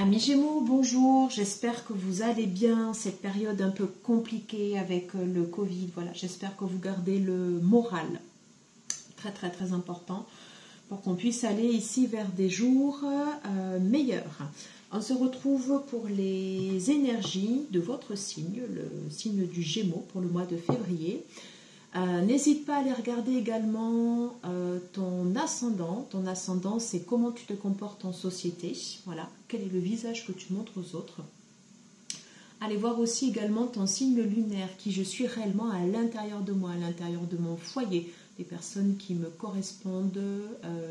Amis Gémeaux, bonjour, j'espère que vous allez bien, cette période un peu compliquée avec le Covid, voilà, j'espère que vous gardez le moral, très important, pour qu'on puisse aller ici vers des jours meilleurs. On se retrouve pour les énergies de votre signe, le signe du Gémeaux pour le mois de février. N'hésite pas à aller regarder également ton ascendant. Ton ascendant, c'est comment tu te comportes en société. Voilà, quel est le visage que tu montres aux autres. Allez voir aussi également ton signe lunaire, qui je suis réellement à l'intérieur de moi, à l'intérieur de mon foyer. Les personnes qui me correspondent,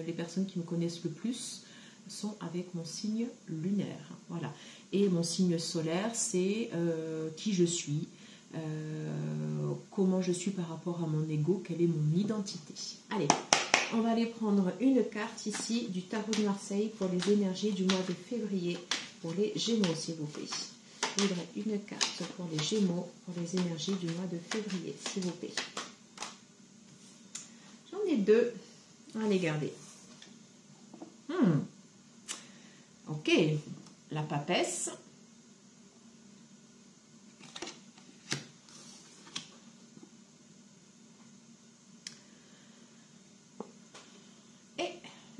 les personnes qui me connaissent le plus sont avec mon signe lunaire. Voilà. Et mon signe solaire, c'est qui je suis. Comment je suis par rapport à mon ego, quelle est mon identité. Allez, on va aller prendre une carte ici du tarot de Marseille pour les énergies du mois de février pour les Gémeaux, s'il vous plaît. Je voudrais une carte pour les Gémeaux pour les énergies du mois de février, s'il vous plaît. J'en ai deux, on va les garder. Ok, la papesse.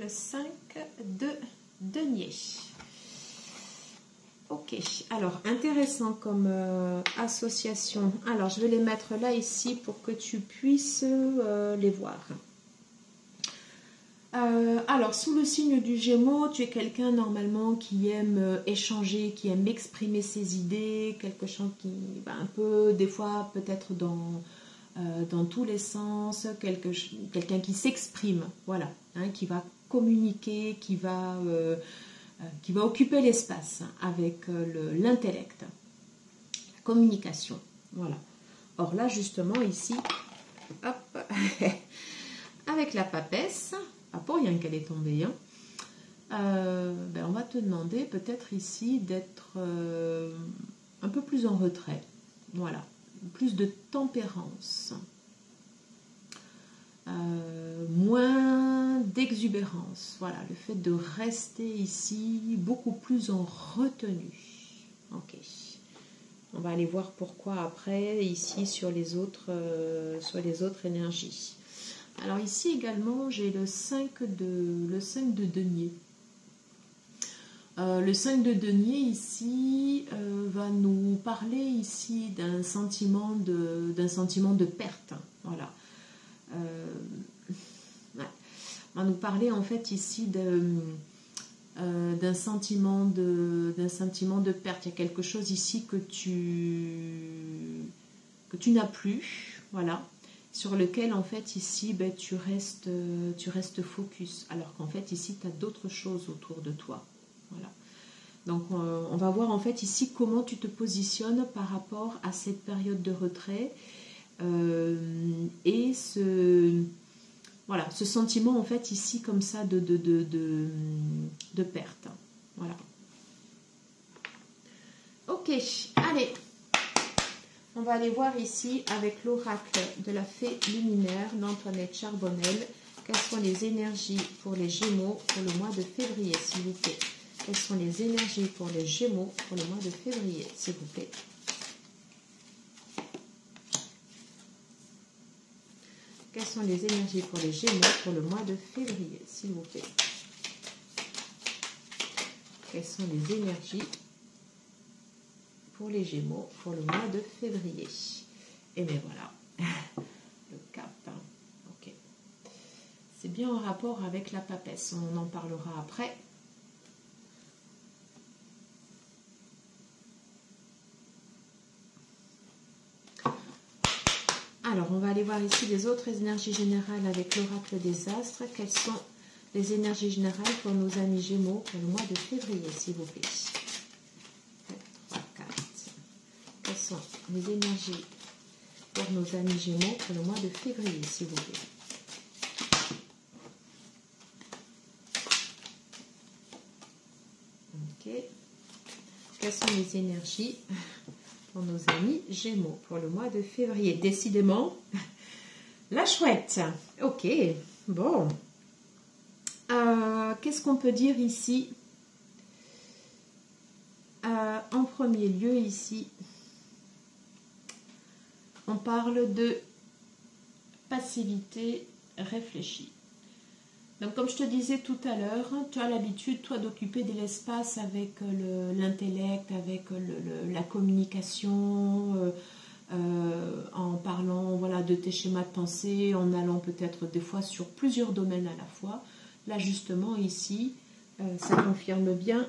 Le 5 de denier. Ok, alors intéressant comme association. Alors je vais les mettre là ici pour que tu puisses les voir. Alors sous le signe du Gémeaux, tu es quelqu'un normalement qui aime échanger, qui aime exprimer ses idées, quelque chose qui va un peu des fois peut-être dans tous les sens, quelqu'un qui s'exprime, voilà, hein, qui va communiquer, qui va occuper l'espace avec l'intellect, la communication, voilà. Or là justement ici, hop, avec la papesse, pas pour rien qu'elle est tombée, hein, on va te demander peut-être ici d'être un peu plus en retrait, voilà. Plus de tempérance, moins d'exubérance. Voilà, le fait de rester ici beaucoup plus en retenue. Ok. On va aller voir pourquoi après, ici sur les autres énergies. Alors ici également, j'ai le 5 de denier. Le 5 de denier ici va nous parler ici d'un sentiment de perte. Voilà. Ouais. Va nous parler en fait ici d'un sentiment de perte. Il y a quelque chose ici que tu n'as plus. Voilà. Sur lequel en fait ici tu restes focus. Alors qu'en fait ici tu as d'autres choses autour de toi. Voilà. Donc on va voir en fait ici comment tu te positionnes par rapport à cette période de retrait et ce sentiment en fait ici comme ça de perte. Voilà. Ok, allez. On va aller voir ici avec l'oracle de la fée luminaire d'Antoinette Charbonnel. Quelles sont les énergies pour les Gémeaux pour le mois de février, s'il vous plaît? Quelles sont les énergies pour les Gémeaux pour le mois de février, s'il vous plaît? Quelles sont les énergies pour les Gémeaux pour le mois de février, s'il vous plaît? Quelles sont les énergies pour les Gémeaux pour le mois de février? Et bien voilà, le cap. Ok. C'est bien en rapport avec la papesse, on en parlera après. Alors, on va aller voir ici les autres énergies générales avec l'oracle des astres. Quelles sont les énergies générales pour nos amis Gémeaux pour le mois de février, s'il vous plaît? 3, 4. Quelles sont les énergies pour nos amis Gémeaux pour le mois de février, s'il vous plaît? Ok. Quelles sont les énergies pour nos amis Gémeaux pour le mois de février? Décidément, la chouette. Ok, bon. Qu'est-ce qu'on peut dire ici En premier lieu ici, on parle de passivité réfléchie. Donc comme je te disais tout à l'heure, tu as l'habitude, toi, d'occuper de l'espace avec l'intellect, avec la communication, en parlant voilà, de tes schémas de pensée, en allant peut-être des fois sur plusieurs domaines à la fois. Là justement ici, ça confirme bien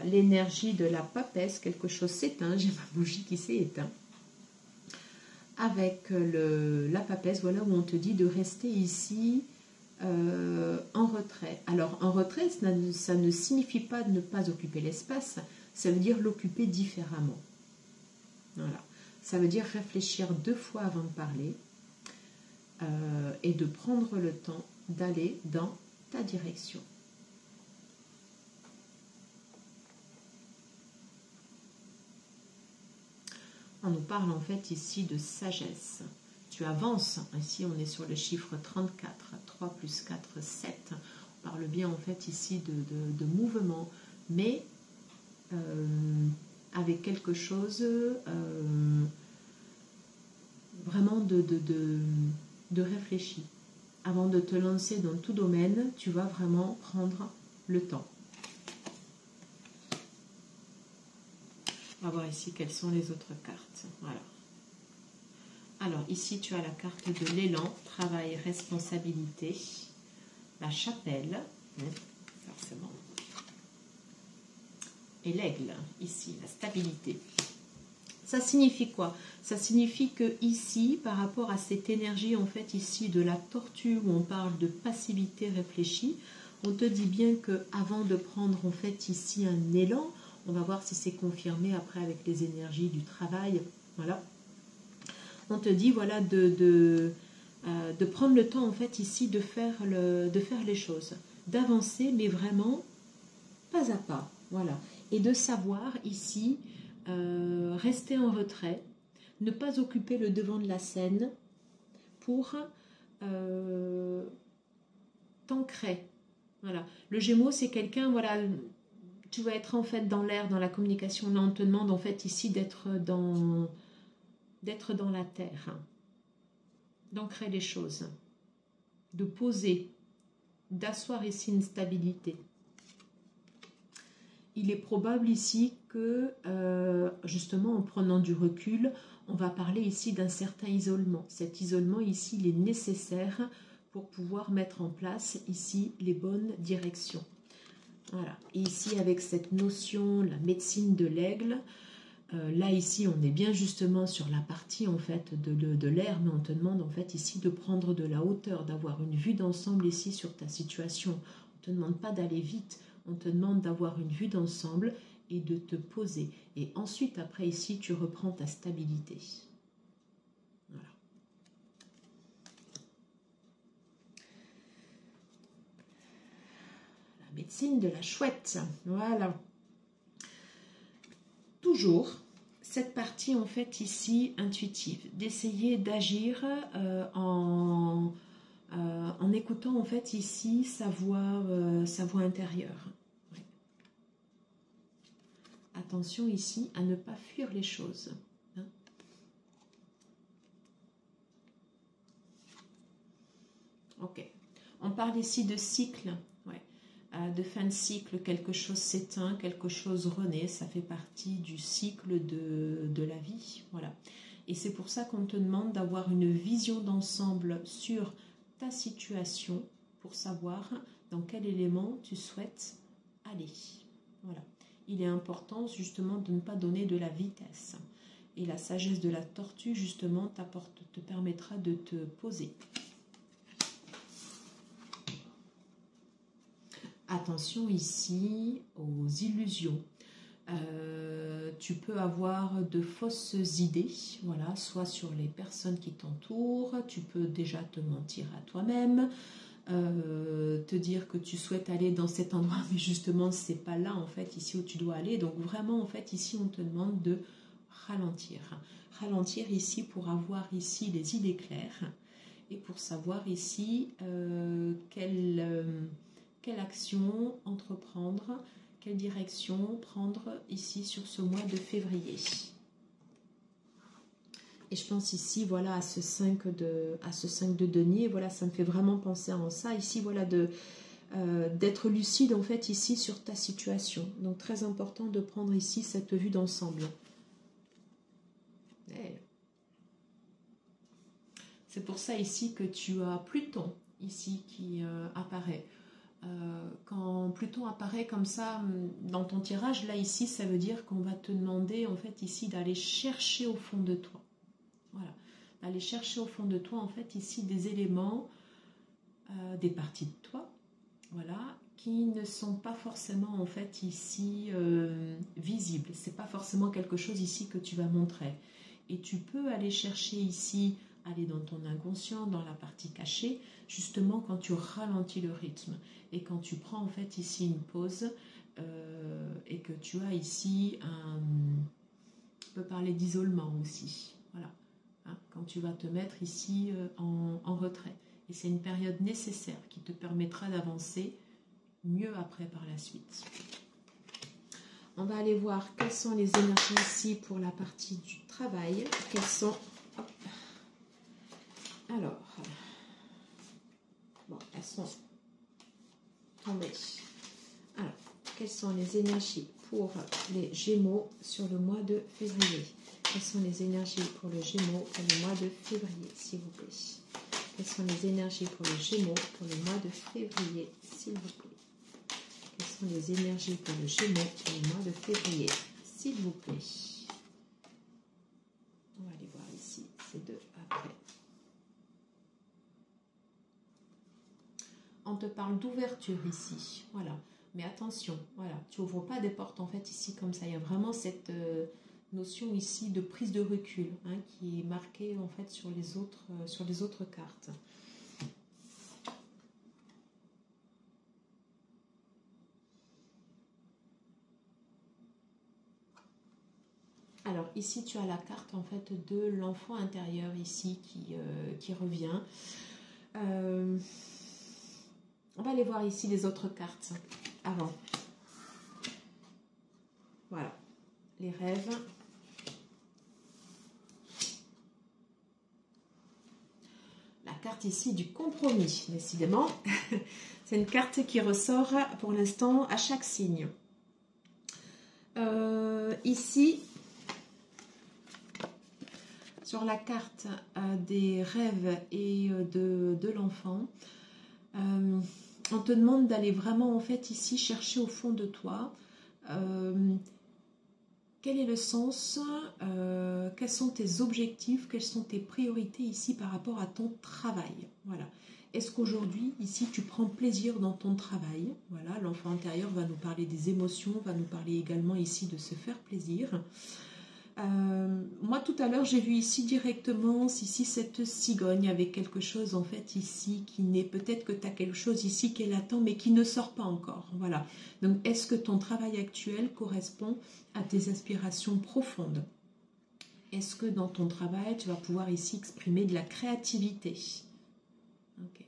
l'énergie de la papesse, quelque chose s'éteint, j'ai ma bougie qui s'est éteinte. Avec la papesse, voilà où on te dit de rester ici en retrait. Alors en retrait, ça ne signifie pas de ne pas occuper l'espace, ça veut dire l'occuper différemment. Voilà. Ça veut dire réfléchir 2 fois avant de parler et de prendre le temps d'aller dans ta direction. On nous parle en fait ici de sagesse. Tu avances, ici on est sur le chiffre 34, 3 plus 4, 7. On parle bien en fait ici de mouvement, mais avec quelque chose vraiment de réfléchi. Avant de te lancer dans tout domaine, tu vas vraiment prendre le temps. On va voir ici quelles sont les autres cartes. Voilà. Alors ici tu as la carte de l'élan, travail, responsabilité, la chapelle, forcément, et l'aigle, ici, la stabilité. Ça signifie quoi? Ça signifie que ici, par rapport à cette énergie en fait ici de la tortue où on parle de passivité réfléchie, on te dit bien que avant de prendre en fait ici un élan, on va voir si c'est confirmé après avec les énergies du travail. Voilà. On te dit voilà de prendre le temps en fait ici de faire les choses, d'avancer mais vraiment pas à pas. Voilà. Et de savoir ici rester en retrait, ne pas occuper le devant de la scène pour t'ancrer. Voilà. Le Gémeaux c'est quelqu'un voilà. Tu vas être en fait dans l'air, dans la communication. Là, on te demande en fait ici d'être dans la terre, d'ancrer les choses, de poser, d'asseoir ici une stabilité. Il est probable ici que, justement, en prenant du recul, on va parler ici d'un certain isolement. Cet isolement ici, il est nécessaire pour pouvoir mettre en place ici les bonnes directions. Voilà. Et ici, avec cette notion, la médecine de l'aigle, là, ici, on est bien justement sur la partie, en fait, de l'air, mais on te demande, en fait, ici, de prendre de la hauteur, d'avoir une vue d'ensemble ici sur ta situation. On ne te demande pas d'aller vite, on te demande d'avoir une vue d'ensemble et de te poser. Et ensuite, après, ici, tu reprends ta stabilité. Voilà. Médecine de la chouette, voilà. Toujours cette partie en fait ici intuitive, d'essayer d'agir en écoutant en fait ici sa voix intérieure. Oui. Attention ici à ne pas fuir les choses. Hein. Ok, on parle ici de cycle. De fin de cycle, quelque chose s'éteint, quelque chose renaît, ça fait partie du cycle de la vie. Voilà. Et c'est pour ça qu'on te demande d'avoir une vision d'ensemble sur ta situation pour savoir dans quel élément tu souhaites aller. Voilà. Il est important justement de ne pas donner de la vitesse. Et la sagesse de la tortue justement te permettra de te poser. Attention ici aux illusions. Tu peux avoir de fausses idées, voilà, soit sur les personnes qui t'entourent, tu peux déjà te mentir à toi-même, te dire que tu souhaites aller dans cet endroit, mais justement, c'est pas là, en fait, ici où tu dois aller. Donc vraiment, en fait, ici, on te demande de ralentir. Ralentir ici pour avoir ici les idées claires et pour savoir ici quelle action entreprendre, quelle direction prendre ici sur ce mois de février. Et je pense ici, voilà, à ce 5 de denier, voilà, ça me fait vraiment penser à ça, ici, voilà, d'être lucide, en fait, ici, sur ta situation. Donc, très important de prendre ici cette vue d'ensemble. C'est pour ça, ici, que tu as Pluton, ici, qui apparaît. Quand Pluton apparaît comme ça dans ton tirage, là, ici, ça veut dire qu'on va te demander, en fait, ici, d'aller chercher au fond de toi. Voilà, d'aller chercher au fond de toi, en fait, ici, des éléments, des parties de toi, voilà, qui ne sont pas forcément, en fait, ici, visibles. C'est pas forcément quelque chose ici que tu vas montrer. Et tu peux aller chercher ici, aller dans ton inconscient, dans la partie cachée, justement quand tu ralentis le rythme. Et quand tu prends, en fait, ici, une pause, et que tu as ici on peut parler d'isolement aussi, voilà. Hein, quand tu vas te mettre ici en retrait. Et c'est une période nécessaire qui te permettra d'avancer mieux après par la suite. On va aller voir quelles sont les énergies ici pour la partie du travail. Quelles sont... Hop. Alors, bon, elles sont tombées. Alors, quelles sont les énergies pour les Gémeaux sur le mois de février? Quelles sont les énergies pour le Gémeaux pour le mois de février, s'il vous plaît? Quelles sont les énergies pour le Gémeaux pour le mois de février, s'il vous plaît? Quelles sont les énergies pour le Gémeaux pour le mois de février, s'il vous plaît? On va aller voir ici ces deux après. On te parle d'ouverture ici, voilà. Mais attention, voilà, tu n'ouvres pas des portes en fait ici comme ça. Il y a vraiment cette notion ici de prise de recul hein, qui est marquée en fait sur les autres cartes. Alors ici tu as la carte en fait de l'enfant intérieur ici qui revient. On va aller voir ici les autres cartes avant. Voilà, les rêves. La carte ici du compromis, décidément. C'est une carte qui ressort pour l'instant à chaque signe. Ici, sur la carte des rêves et de l'enfant, on te demande d'aller vraiment en fait ici chercher au fond de toi quel est le sens, quels sont tes objectifs, quelles sont tes priorités ici par rapport à ton travail. Voilà. Est-ce qu'aujourd'hui, ici, tu prends plaisir dans ton travail? Voilà, l'enfant intérieur va nous parler des émotions, va nous parler également ici de se faire plaisir. Moi, tout à l'heure, j'ai vu ici directement ici cette cigogne avec quelque chose en fait ici qui n'est peut-être que tu as quelque chose ici qui est latent mais qui ne sort pas encore. Voilà. Donc, est-ce que ton travail actuel correspond à tes aspirations profondes? Est-ce que dans ton travail, tu vas pouvoir ici exprimer de la créativité? Ok.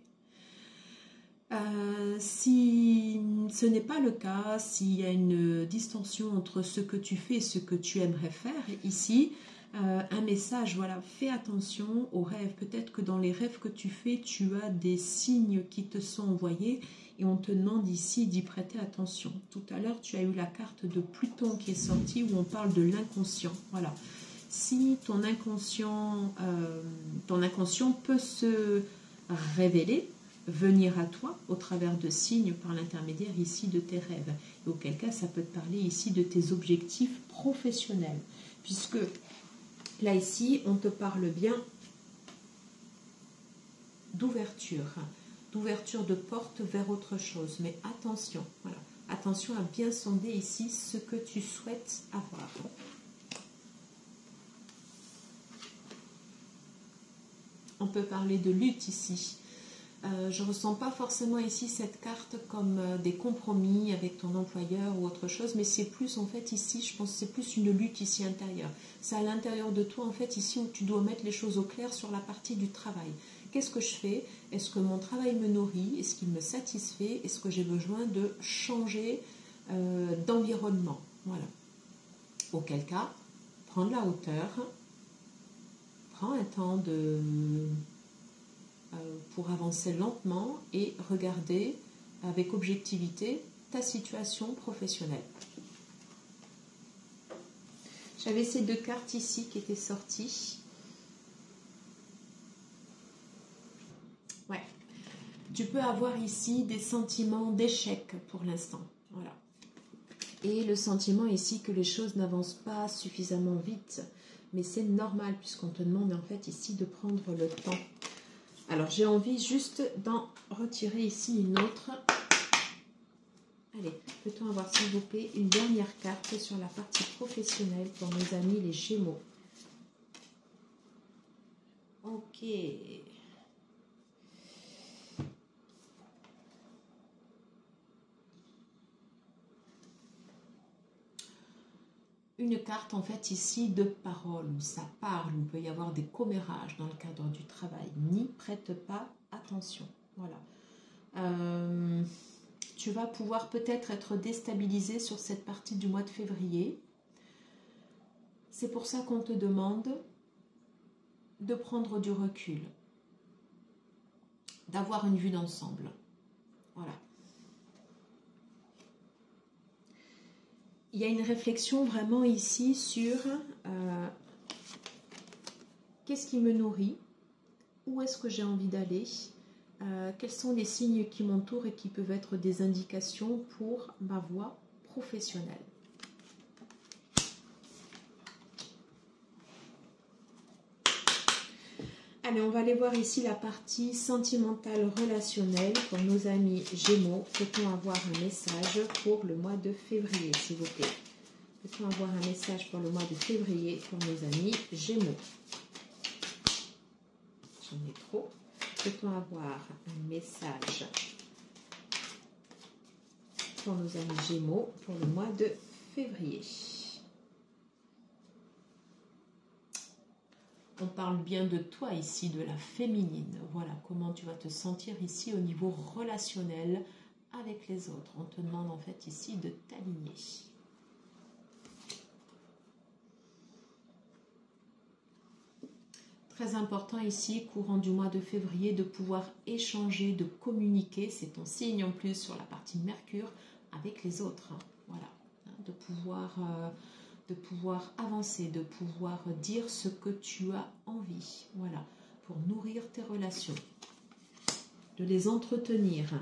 Si ce n'est pas le cas, s'il y a une distension entre ce que tu fais et ce que tu aimerais faire, ici, un message, voilà, fais attention aux rêves. Peut-être que dans les rêves que tu fais, tu as des signes qui te sont envoyés et on te demande ici d'y prêter attention. Tout à l'heure, tu as eu la carte de Pluton qui est sortie où on parle de l'inconscient. Voilà. Si ton inconscient peut se révéler, venir à toi au travers de signes par l'intermédiaire ici de tes rêves. Et auquel cas, ça peut te parler ici de tes objectifs professionnels. Puisque là, ici, on te parle bien d'ouverture. D'ouverture de porte vers autre chose. Mais attention, voilà. Attention à bien sonder ici ce que tu souhaites avoir. On peut parler de lutte ici. Je ne ressens pas forcément ici cette carte comme des compromis avec ton employeur ou autre chose, mais c'est plus en fait ici, je pense que c'est plus une lutte ici intérieure. C'est à l'intérieur de toi en fait ici où tu dois mettre les choses au clair sur la partie du travail. Qu'est-ce que je fais? Est-ce que mon travail me nourrit? Est-ce qu'il me satisfait? Est-ce que j'ai besoin de changer d'environnement. Voilà. Auquel cas, prends de la hauteur, prends un temps pour avancer lentement et regarder avec objectivité ta situation professionnelle. J'avais ces deux cartes ici qui étaient sorties. Ouais. Tu peux avoir ici des sentiments d'échec pour l'instant. Voilà. Et le sentiment ici que les choses n'avancent pas suffisamment vite. Mais c'est normal puisqu'on te demande en fait ici de prendre le temps. Alors j'ai envie juste d'en retirer ici une autre. Allez, peut-on avoir s'il vous plaît une dernière carte sur la partie professionnelle pour nos amis les Gémeaux. Ok. Une carte en fait ici de parole, où ça parle, où il peut y avoir des commérages dans le cadre du travail. N'y prête pas attention. Voilà. Tu vas pouvoir peut-être être déstabilisé sur cette partie du mois de février. C'est pour ça qu'on te demande de prendre du recul, d'avoir une vue d'ensemble. Voilà. Il y a une réflexion vraiment ici sur qu'est-ce qui me nourrit, où est-ce que j'ai envie d'aller, quels sont les signes qui m'entourent et qui peuvent être des indications pour ma voie professionnelle. Allez, on va aller voir ici la partie sentimentale relationnelle pour nos amis Gémeaux. Peut-on avoir un message pour le mois de février, s'il vous plaît? Peut-on avoir un message pour le mois de février pour nos amis Gémeaux? J'en ai trop. Peut-on avoir un message pour nos amis Gémeaux pour le mois de février? On parle bien de toi ici, de la féminine. Voilà, comment tu vas te sentir ici au niveau relationnel avec les autres. On te demande en fait ici de t'aligner. Très important ici, courant du mois de février, de pouvoir échanger, de communiquer. C'est ton signe en plus sur la partie Mercure avec les autres. Voilà, de pouvoir avancer, de pouvoir dire ce que tu as envie. Voilà, pour nourrir tes relations, de les entretenir.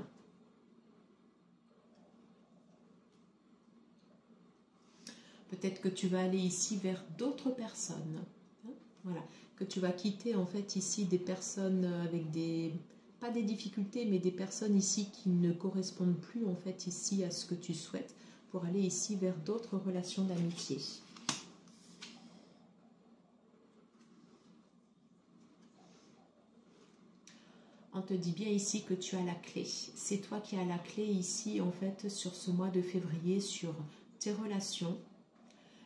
Peut-être que tu vas aller ici vers d'autres personnes. Voilà, que tu vas quitter en fait ici des personnes avec pas des difficultés, mais des personnes ici qui ne correspondent plus en fait ici à ce que tu souhaites pour aller ici vers d'autres relations d'amitié. On te dit bien ici que tu as la clé. C'est toi qui as la clé ici en fait sur ce mois de février, sur tes relations.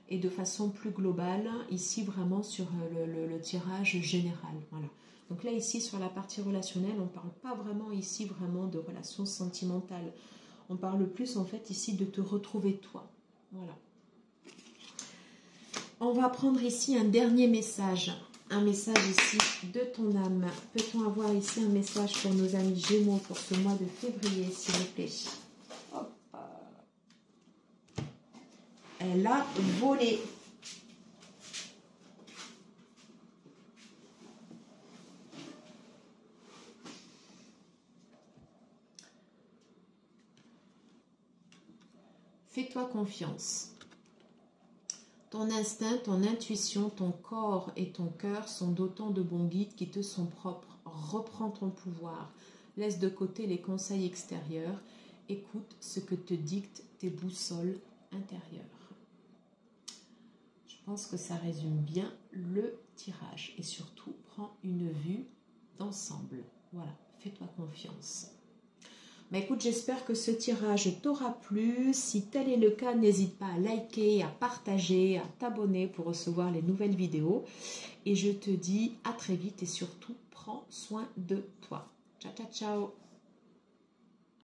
Et de façon plus globale, ici vraiment sur le tirage général. Voilà. Donc là, ici, sur la partie relationnelle, on ne parle pas vraiment ici vraiment de relations sentimentales. On parle plus en fait ici de te retrouver toi. Voilà. On va prendre ici un dernier message. Un message ici de ton âme. Peut-on avoir ici un message pour nos amis Gémeaux pour ce mois de février, s'il vous plaît? Hop. Elle a volé. Fais-toi confiance. Ton instinct, ton intuition, ton corps et ton cœur sont d'autant de bons guides qui te sont propres. Reprends ton pouvoir. Laisse de côté les conseils extérieurs. Écoute ce que te dictent tes boussoles intérieures. Je pense que ça résume bien le tirage. Et surtout, prends une vue d'ensemble. Voilà, fais-toi confiance. Mais écoute, j'espère que ce tirage t'aura plu. Si tel est le cas, n'hésite pas à liker, à partager, à t'abonner pour recevoir les nouvelles vidéos. Et je te dis à très vite et surtout, prends soin de toi. Ciao, ciao, ciao.